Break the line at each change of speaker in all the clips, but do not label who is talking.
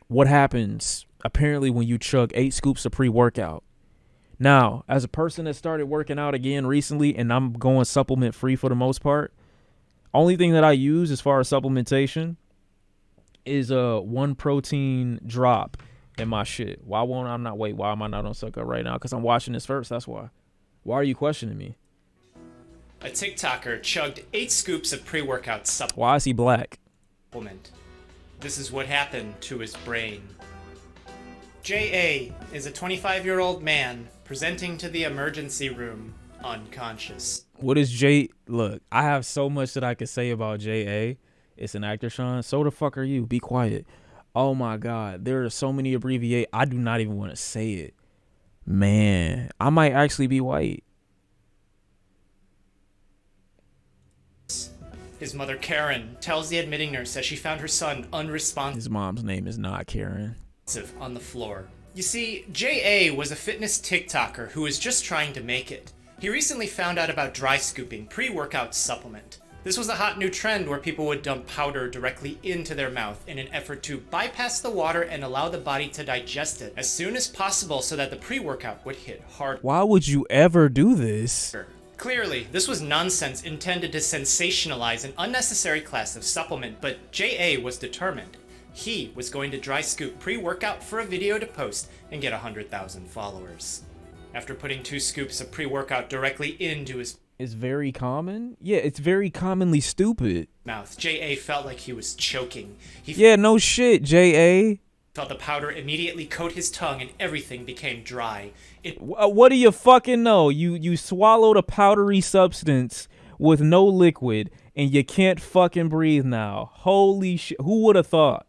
What happens apparently when you chug 8 scoops of pre-workout? Now, as a person that started working out again recently, and I'm going supplement free for the most part, only thing that I use as far as supplementation is one protein drop in my shit. Why won't I not wait? Why am I not on Suck Up right now? Because I'm watching this first. That's why. Why are you questioning me?
A TikToker chugged 8 scoops of pre-workout
Why is he black?
supplement. This is what happened to his brain. J.A. is a 25-year-old man presenting to the emergency room unconscious.
What is J? Look, I have so much that I could say about J.A. It's an actor, Sean. So the fuck are you? Be quiet. Oh my God. There are so many abbreviate. I do not even want to say it. Man, I might actually be white.
His mother, Karen, tells the admitting nurse that she found her son unresponsive
His mom's name is not Karen.
on the floor. You see, J.A. was a fitness TikToker who was just trying to make it. He recently found out about dry scooping pre-workout supplement. This was a hot new trend where people would dump powder directly into their mouth in an effort to bypass the water and allow the body to digest it as soon as possible so that the pre-workout would hit hard.
Why would you ever do this?
Clearly, this was nonsense intended to sensationalize an unnecessary class of supplement, but J.A. was determined. He was going to dry scoop pre-workout for a video to post and get 100,000 followers. After putting 2 scoops of pre-workout directly into his
It's very common. Yeah, it's very commonly stupid.
mouth, J.A. felt like he was choking. He
Yeah, no shit, J.A.
felt the powder immediately coat his tongue and everything became dry.
What do you fucking know? You swallowed a powdery substance with no liquid and you can't fucking breathe now. Holy shit. Who would have thought?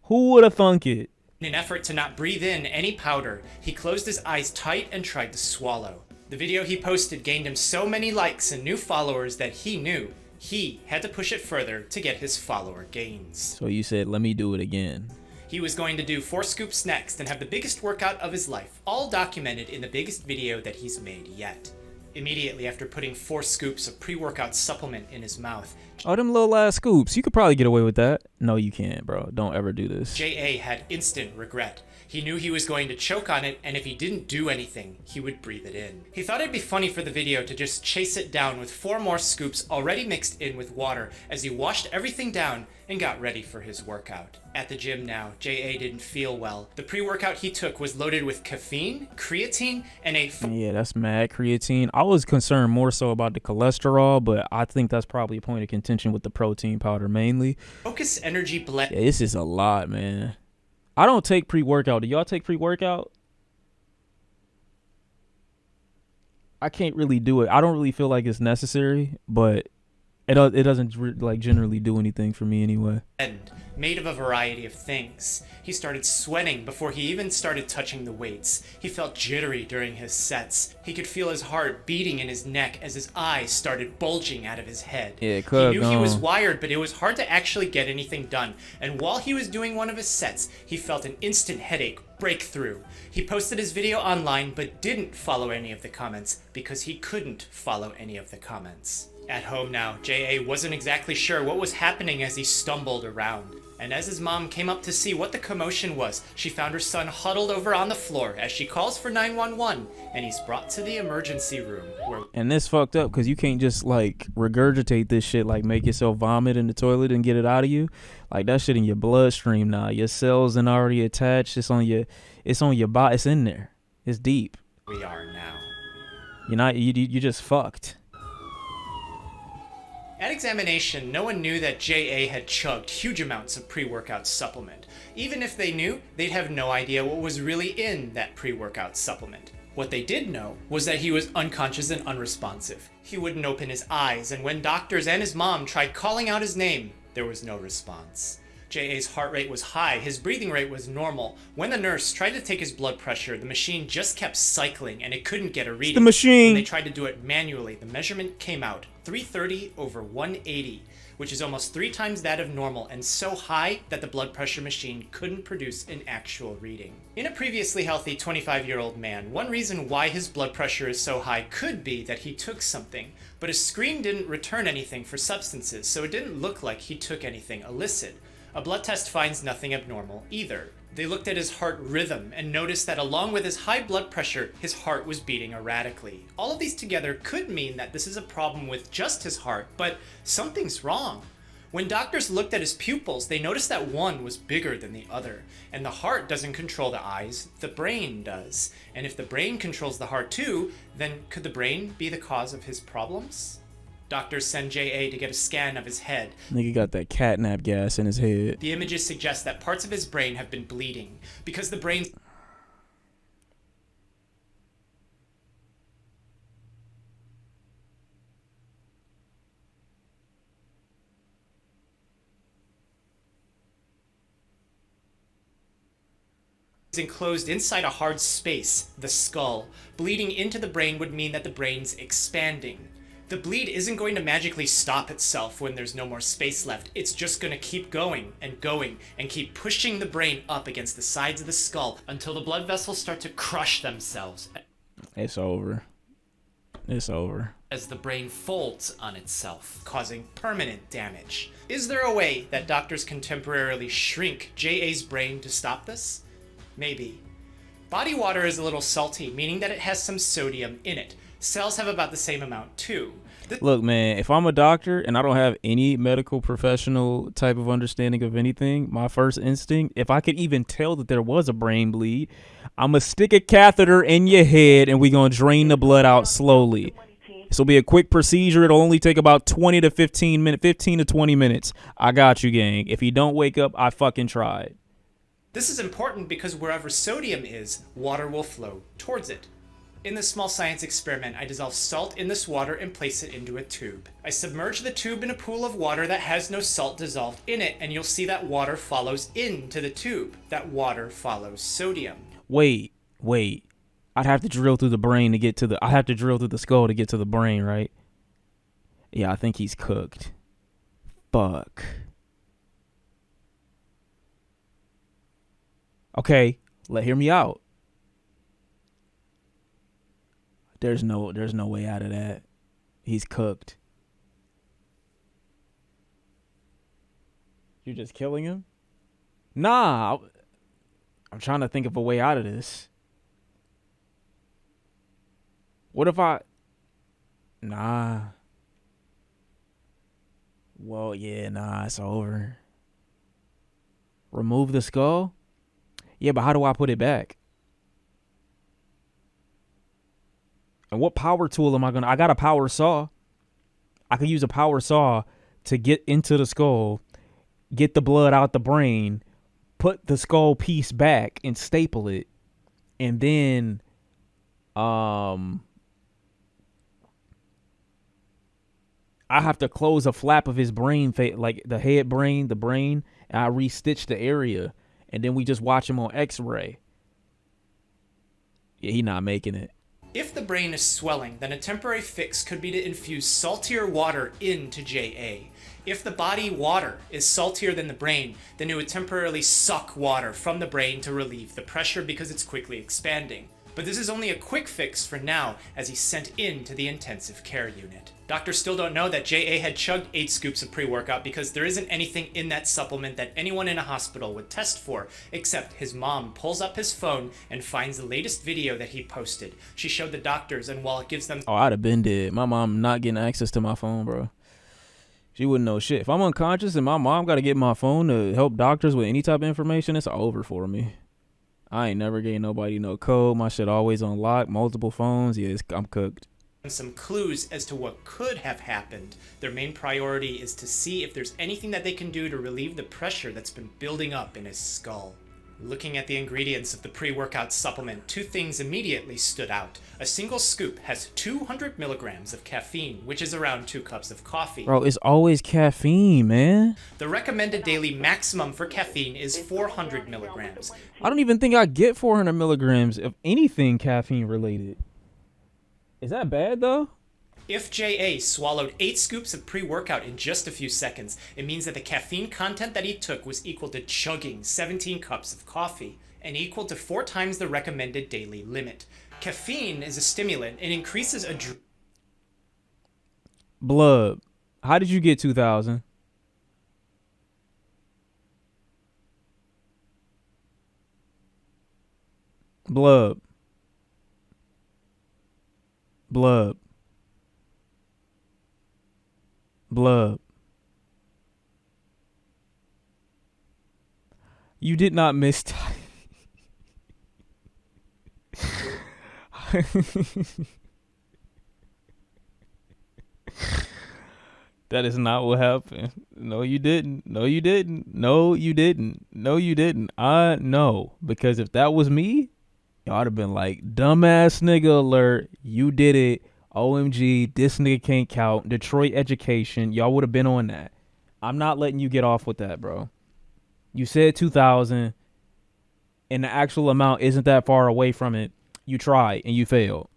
Who would have thunk it?
In an effort to not breathe in any powder, he closed his eyes tight and tried to swallow. The video he posted gained him so many likes and new followers that he knew he had to push it further to get his follower gains.
So you said, let me do it again.
He was going to do 4 scoops next and have the biggest workout of his life, all documented in the biggest video that he's made yet. Immediately after putting 4 scoops of pre-workout supplement in his mouth,
Oh, them little ass scoops. You could probably get away with that. No, you can't, bro. Don't ever do this.
J.A. had instant regret. He knew he was going to choke on it, and if he didn't do anything, he would breathe it in. He thought it'd be funny for the video to just chase it down with 4 more scoops already mixed in with water as he washed everything down and got ready for his workout. At the gym now, J.A. didn't feel well. The pre-workout he took was loaded with caffeine, creatine, and
Yeah, that's mad creatine. I was concerned more so about the cholesterol, but I think that's probably a point of contention with the protein powder mainly.
focus energy blend.
Yeah, this is a lot, man. I don't take pre-workout. Do y'all take pre-workout? I can't really do it. I don't really feel like it's necessary, but it doesn't like generally do anything for me anyway.
And made of a variety of things. He started sweating before he even started touching the weights. He felt jittery during his sets. He could feel his heart beating in his neck as his eyes started bulging out of his head.
Yeah,
he knew he was wired, but it was hard to actually get anything done. And while he was doing one of his sets, he felt an instant headache break through. He posted his video online, but didn't follow any of the comments because he couldn't follow any of the comments. At home now, J.A. wasn't exactly sure what was happening as he stumbled around. And as his mom came up to see what the commotion was, she found her son huddled over on the floor as she calls for 911, and he's brought to the emergency room where...
And this fucked up because you can't just like regurgitate this shit, like make yourself vomit in the toilet and get it out of you. Like that shit in your bloodstream now. Your cells are already attached. It's on your body. It's in there. It's deep.
We are now.
You just fucked.
At examination, no one knew that J.A. had chugged huge amounts of pre-workout supplement. Even if they knew, they'd have no idea what was really in that pre-workout supplement. What they did know was that he was unconscious and unresponsive. He wouldn't open his eyes, and when doctors and his mom tried calling out his name, there was no response. J.A.'s heart rate was high, his breathing rate was normal. When the nurse tried to take his blood pressure, the machine just kept cycling and it couldn't get a reading.
The machine!
When they tried to do it manually, the measurement came out 330 over 180, which is almost 3 times that of normal and so high that the blood pressure machine couldn't produce an actual reading. In a previously healthy 25-year-old man, one reason why his blood pressure is so high could be that he took something, but his screen didn't return anything for substances, so it didn't look like he took anything illicit. A blood test finds nothing abnormal either. They looked at his heart rhythm and noticed that along with his high blood pressure, his heart was beating erratically. All of these together could mean that this is a problem with just his heart, but something's wrong. When doctors looked at his pupils, they noticed that one was bigger than the other. And the heart doesn't control the eyes, the brain does. And if the brain controls the heart too, then could the brain be the cause of his problems? Doctors send J.A. to get a scan of his head.
Nigga got that catnap gas in his head.
The images suggest that parts of his brain have been bleeding because the brain is enclosed inside a hard space, the skull. Bleeding into the brain would mean that the brain's expanding. The bleed isn't going to magically stop itself when there's no more space left. It's just going to keep going and keep pushing the brain up against the sides of the skull until the blood vessels start to crush themselves.
It's over. It's over.
As the brain folds on itself, causing permanent damage. Is there a way that doctors can temporarily shrink J.A.'s brain to stop this? Maybe. Body water is a little salty, meaning that it has some sodium in it. Cells have about the same amount too.
Look, man, if I'm a doctor and I don't have any medical professional type of understanding of anything, my first instinct, if I could even tell that there was a brain bleed, I'm going to stick a catheter in your head and we're going to drain the blood out slowly. This will be a quick procedure. It'll only take about 15 to 20 minutes. I got you, gang. If you don't wake up, I fucking tried.
This is important because wherever sodium is, water will flow towards it. In this small science experiment, I dissolve salt in this water and place it into a tube. I submerge the tube in a pool of water that has no salt dissolved in it, and you'll see that water follows into the tube. That water follows sodium.
Wait. I'd have to drill through the brain to get to the... I have to drill through the skull to get to the brain, right? Yeah, I think he's cooked. Fuck. Okay, hear me out. There's no way out of that. He's cooked. You're just killing him? Nah. I'm trying to think of a way out of this. What if I... Nah. Well, yeah, nah, it's over. Remove the skull? Yeah, but how do I put it back? And what power tool am I gonna... I got a power saw. I could use a power saw to get into the skull, get the blood out the brain, put the skull piece back and staple it, and then I have to close a flap of his brain, like the head brain, the brain, and I restitch the area, and then we just watch him on X-ray. Yeah, he not making it.
If the brain is swelling, then a temporary fix could be to infuse saltier water into JA. If the body water is saltier than the brain, then it would temporarily suck water from the brain to relieve the pressure because it's quickly expanding. But this is only a quick fix for now, as he's sent into the intensive care unit. Doctors still don't know that JA had chugged 8 scoops of pre-workout because there isn't anything in that supplement that anyone in a hospital would test for, except his mom pulls up his phone and finds the latest video that he posted. She showed the doctors, and while it gives them...
Oh, I'd have been dead. My mom not getting access to my phone, bro. She wouldn't know shit. If I'm unconscious and my mom got to get my phone to help doctors with any type of information, it's over for me. I ain't never gave nobody no code. My shit always on lock, multiple phones. Yeah, I'm cooked.
Some clues as to what could have happened. Their main priority is to see if there's anything that they can do to relieve the pressure that's been building up in his skull. Looking at the ingredients of the pre-workout supplement, 2 things immediately stood out. A single scoop has 200 milligrams of caffeine, which is around 2 cups of coffee.
Bro, it's always caffeine, man.
The recommended daily maximum for caffeine is 400 milligrams.
I don't even think I get 400 milligrams of anything caffeine related. Is that bad, though?
If JA swallowed 8 scoops of pre-workout in just a few seconds, it means that the caffeine content that he took was equal to chugging 17 cups of coffee, and equal to 4 times the recommended daily limit. Caffeine is a stimulant and increases
Blood, how did you get 2,000? Blub. Blub. Blub. You did not miss time. That is not what happened. No, you didn't. No, you didn't. No, you didn't. No, you didn't. I know. Because if that was me, y'all would have been like, dumbass nigga alert. You did it. OMG. This nigga can't count. Detroit education. Y'all would have been on that. I'm not letting you get off with that, bro. You said 2,000, and the actual amount isn't that far away from it. You tried, and you failed.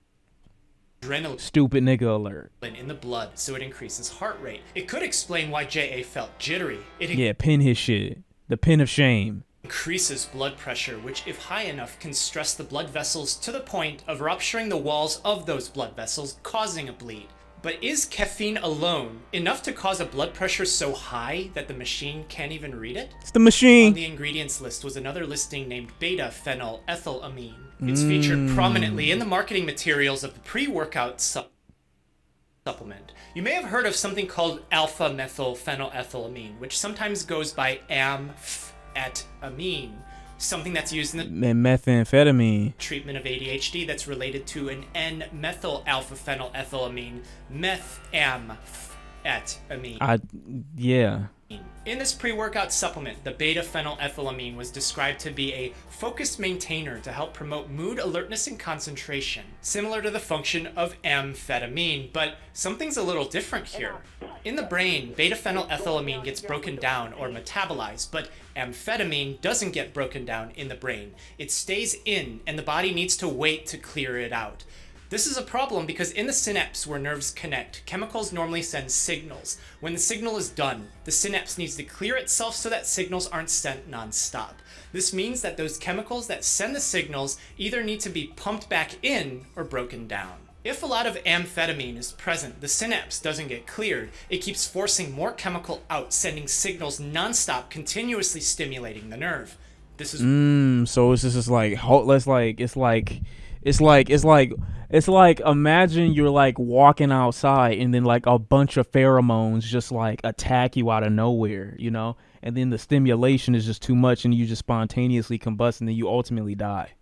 Adrenaline
Stupid nigga alert.
in the blood, so it increases heart rate. It could explain why JA felt jittery.
Yeah, pin his shit. The pin of shame.
Increases blood pressure, which if high enough can stress the blood vessels to the point of rupturing the walls of those blood vessels, causing a bleed. But is caffeine alone enough to cause a blood pressure so high that the machine can't even read it?
It's the machine.
On the ingredients list was another listing named beta-phenylethylamine. It's featured prominently in the marketing materials of the pre-workout supplement. You may have heard of something called alpha-methylphenylethylamine, which sometimes goes by amphetamine, something that's used in the
methamphetamine
treatment of ADHD that's related to an N-methyl-alpha-phenylethylamine, methamphetamine.
Yeah.
In this pre-workout supplement, the beta-phenylethylamine was described to be a focused maintainer to help promote mood, alertness, and concentration, similar to the function of amphetamine, but something's a little different here. In the brain, beta-phenylethylamine gets broken down or metabolized, but amphetamine doesn't get broken down in the brain. It stays in, and the body needs to wait to clear it out. This is a problem because in the synapse where nerves connect, chemicals normally send signals. When the signal is done, the synapse needs to clear itself so that signals aren't sent non-stop. This means that those chemicals that send the signals either need to be pumped back in or broken down. If a lot of amphetamine is present, the synapse doesn't get cleared. It keeps forcing more chemical out, sending signals non-stop, continuously stimulating the nerve. This is
so it's just like it's like imagine you're like walking outside and then like a bunch of pheromones just like attack you out of nowhere, you know, and then the stimulation is just too much and you just spontaneously combust and then you ultimately die.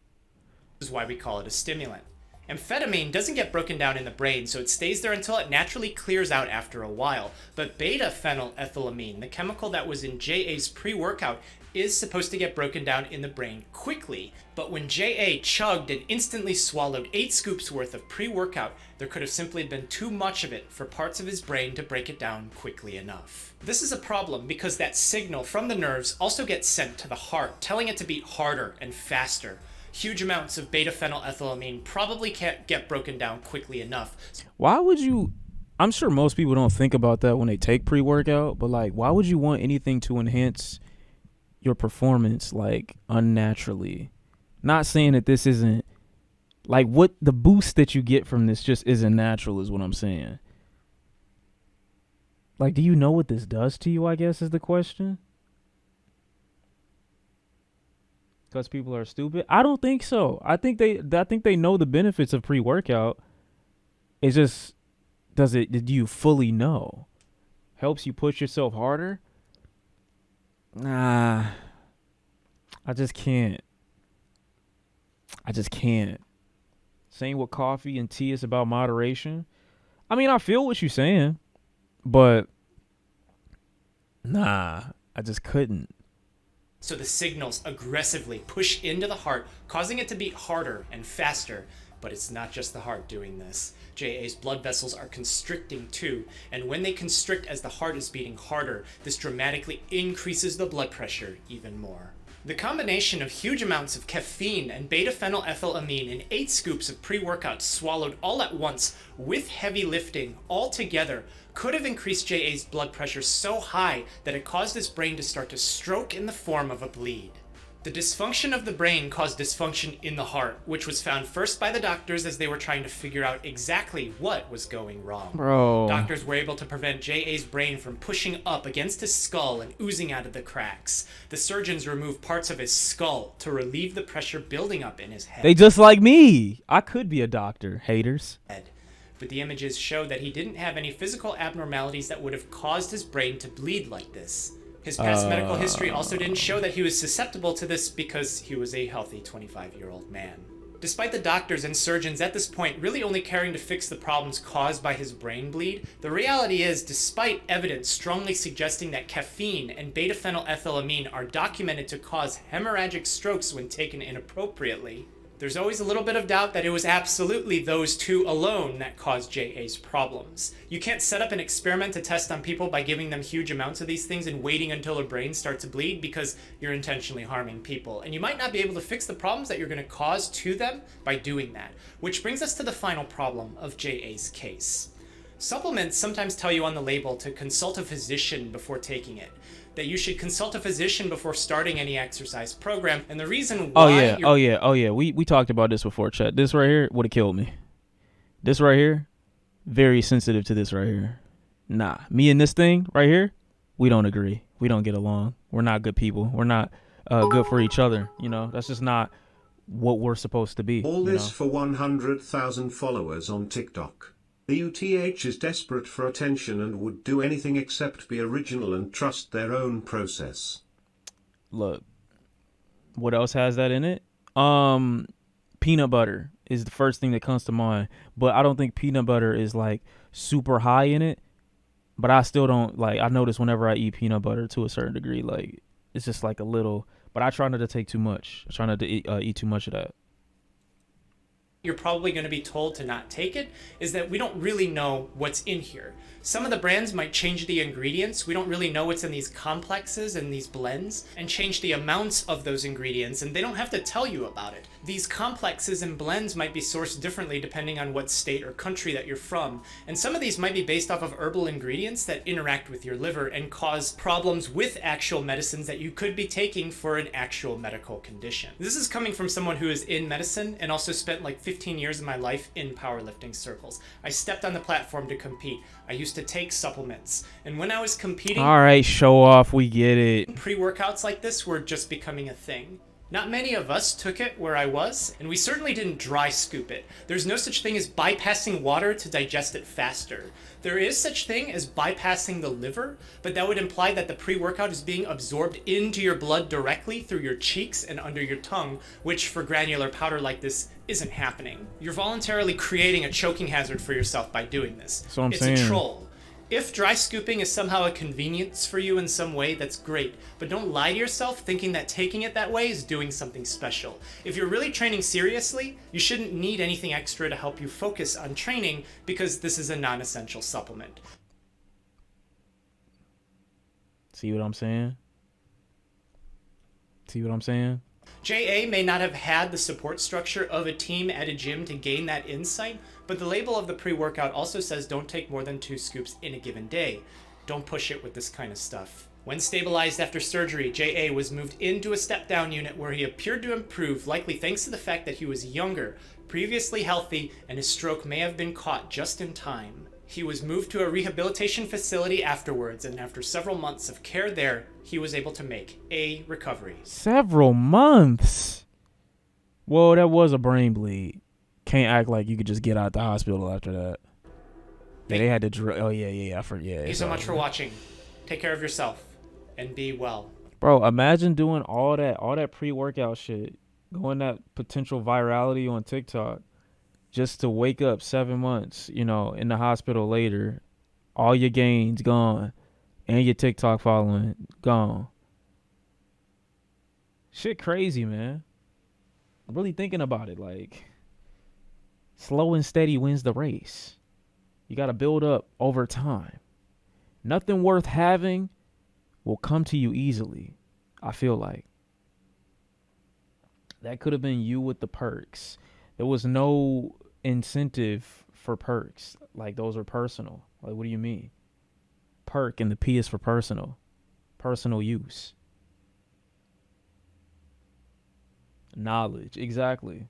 This is why we call it a stimulant. Amphetamine doesn't get broken down in the brain, so it stays there until it naturally clears out after a while. But beta-phenylethylamine, the chemical that was in JA's pre-workout, is supposed to get broken down in the brain quickly. But when JA chugged and instantly swallowed 8 scoops worth of pre-workout, there could have simply been too much of it for parts of his brain to break it down quickly enough. This is a problem because that signal from the nerves also gets sent to the heart, telling it to beat harder and faster. Huge amounts of beta-phenylethylamine probably can't get broken down quickly enough.
Why would you? I'm sure most people don't think about that when they take pre-workout, but like, why would you want anything to enhance your performance like unnaturally? Not saying that this isn't like what the boost that you get from this just isn't natural is what I'm saying. Like, do you know what this does to you, I guess is the question. Because people are stupid? I don't think so. I think they know the benefits of pre-workout. It's just, do you fully know? Helps you push yourself harder? Nah. I just can't. Same with coffee and tea, it's about moderation. I mean, I feel what you're saying, but nah, I just couldn't.
So the signals aggressively push into the heart, causing it to beat harder and faster. But it's not just the heart doing this. JA's blood vessels are constricting too, and when they constrict as the heart is beating harder, this dramatically increases the blood pressure even more. The combination of huge amounts of caffeine and beta-phenylethylamine in 8 scoops of pre-workout swallowed all at once with heavy lifting all together could have increased JA's blood pressure so high that it caused his brain to start to stroke in the form of a bleed. The dysfunction of the brain caused dysfunction in the heart, which was found first by the doctors as they were trying to figure out exactly what was going wrong.
Bro.
Doctors were able to prevent J.A.'s brain from pushing up against his skull and oozing out of the cracks. The surgeons removed parts of his skull to relieve the pressure building up in his head.
They just like me. I could be a doctor, haters.
But the images showed that he didn't have any physical abnormalities that would have caused his brain to bleed like this. His past medical history also didn't show that he was susceptible to this because he was a healthy 25-year-old man. Despite the doctors and surgeons at this point really only caring to fix the problems caused by his brain bleed, the reality is, despite evidence strongly suggesting that caffeine and beta-phenylethylamine are documented to cause hemorrhagic strokes when taken inappropriately, there's always a little bit of doubt that it was absolutely those two alone that caused J.A.'s problems. You can't set up an experiment to test on people by giving them huge amounts of these things and waiting until their brain starts to bleed because you're intentionally harming people. And you might not be able to fix the problems that you're going to cause to them by doing that. Which brings us to the final problem of J.A.'s case. Supplements sometimes tell you on the label to consult a physician before taking it. That you should consult a physician before starting any exercise program. And the reason why
Oh yeah. We talked about this before, Chet. This right here would have killed me. This right here, very sensitive to this right here. Nah, me and this thing right here, we don't agree. We don't get along. We're not good people. We're not good for each other. You know, that's just not what we're supposed to be.
All this for 100,000 followers on TikTok. The UTH is desperate for attention and would do anything except be original and trust their own process.
Look, what else has that in it? Peanut butter is the first thing that comes to mind. But I don't think peanut butter is like super high in it. But I still don't like. I notice whenever I eat peanut butter to a certain degree, like it's just like a little. But I try not to take too much. I try not to eat too much of that.
You're probably going to be told to not take it is that we don't really know what's in here. Some of the brands might change the ingredients. We don't really know what's in these complexes and these blends and change the amounts of those ingredients, and they don't have to tell you about it. These complexes and blends might be sourced differently depending on what state or country that you're from, and some of these might be based off of herbal ingredients that interact with your liver and cause problems with actual medicines that you could be taking for an actual medical condition. This is coming from someone who is in medicine and also spent like 15 years of my life in powerlifting circles. I stepped on the platform to compete. I used to take supplements. And when I was competing...
All right, show off. We get it.
Pre-workouts like this were just becoming a thing. Not many of us took it where I was, and we certainly didn't dry scoop it. There's no such thing as bypassing water to digest it faster. There is such thing as bypassing the liver, but that would imply that the pre-workout is being absorbed into your blood directly through your cheeks and under your tongue, which for granular powder like this isn't happening. You're voluntarily creating a choking hazard for yourself by doing this.
That's what I'm
it's
saying.
a troll. If dry scooping is somehow a convenience for you in some way, that's great. But don't lie to yourself thinking that taking it that way is doing something special. If you're really training seriously, you shouldn't need anything extra to help you focus on training because this is a non-essential supplement.
See what I'm saying? See what I'm saying?
JA may not have had the support structure of a team at a gym to gain that insight, but the label of the pre-workout also says don't take more than 2 scoops in a given day. Don't push it with this kind of stuff. When stabilized after surgery, JA was moved into a step-down unit where he appeared to improve, likely thanks to the fact that he was younger, previously healthy, and his stroke may have been caught just in time. He was moved to a rehabilitation facility afterwards, and after several months of care there, he was able to make a recovery.
Several months? Well, that was a brain bleed. Can't act like you could just get out the hospital after that. Yeah, they had to drill. Oh, yeah, I forget.
Thank you so much for watching. Take care of yourself, and be well.
Bro, imagine doing all that pre-workout shit, going that potential virality on TikTok, just to wake up 7 months, in the hospital later, all your gains gone, and your TikTok following gone. Shit crazy, man. I'm really thinking about it, like, slow and steady wins the race. You got to build up over time. Nothing worth having will come to you easily, I feel like. That could have been you with the perks. There was no incentive for perks. Like, those are personal. Like, what do you mean? Perk, and the P is for personal. Personal use. Knowledge, exactly.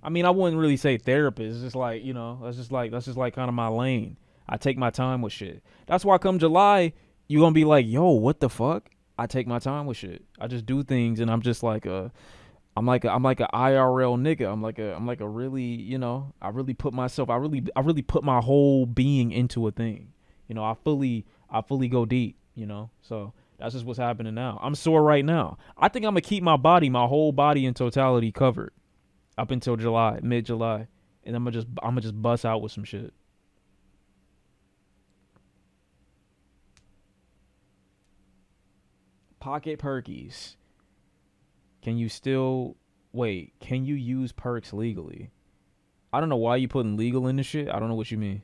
I mean, I wouldn't really say therapist. It's just like, that's just like kind of my lane. I take my time with shit. That's why come July, you gonna be like, yo, what the fuck? I take my time with shit. I just do things, and I'm just like I'm like a IRL nigga. I'm like a really, I really put myself, I really put my whole being into a thing. I fully go deep. So that's just what's happening now. I'm sore right now. I think I'm gonna keep my whole body in totality covered up until July, mid July, and I'm gonna just bust out with some shit. Pocket perkies. Can you still wait? Can you use perks legally? I don't know why you putting legal in this shit. I don't know what you mean.